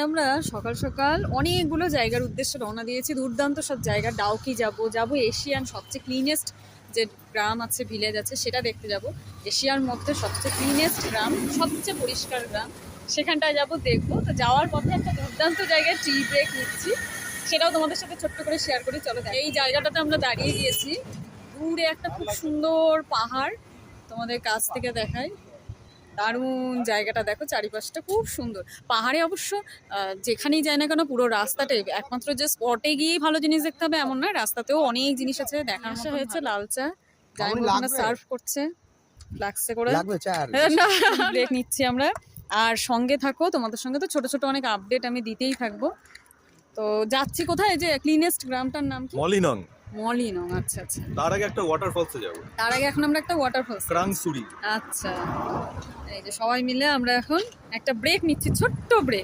আমরা সকাল সকাল অনেকগুলো জায়গার উদ্দেশ্যে রওনা দিয়েছি, দুর্দান্ত সব জায়গা। ডাউকি যাব এশিয়ান সবচেয়ে ক্লিনেস্ট যে গ্রাম আছে, ভিলেজ আছে, সেটা দেখতে যাব। এশিয়ার মধ্যে সবচেয়ে ক্লিনেস্ট গ্রাম, সবচেয়ে পরিষ্কার গ্রাম, সেখানটায় যাব, দেখবো। তো যাওয়ার পথে একটা দুর্দান্ত জায়গায় টি ব্রেক নিচ্ছি, সেটাও তোমাদের সাথে ছোট্ট করে শেয়ার করি। চলো, এই জায়গাটাতে আমরা দাঁড়িয়ে গিয়েছি। দূরে একটা খুব সুন্দর পাহাড় তোমাদের কাছ থেকে দেখাই। দারুণ জায়গাটা দেখো, চারিপাশটা খুব সুন্দর। পাহাড়ে অবশ্য যেখানেই যায় না কেন পুরো রাস্তাটাই, একমাত্র যে স্পটে গিয়েই ভালো জিনিস দেখতে হবে এমন নয়, রাস্তাতেও অনেক জিনিস আছে দেখার আসা হয়েছে। লাল চা ওখানে সার্ভ করছে ফ্লাক্সে করে, ব্রেক নিচ্ছি আমরা। আর সঙ্গে থাকো, তোমাদের সঙ্গে তো ছোট ছোট অনেক আপডেট আমি দিতেই থাকবো। তো যাচ্ছি কোথায়, যে ক্লিনেস্ট গ্রামটার নাম কি? মলিনং। মলিনং, আচ্ছা আচ্ছা। তার আগে একটা ওয়াটারফলসে যাব। তার আগে এখন আমরা একটা ওয়াটারফলস, ক্রাংসুরি। আচ্ছা। এই যে সবাই মিলে আমরা এখন একটা ব্রেক নিচ্ছি, ছোট্ট ব্রেক।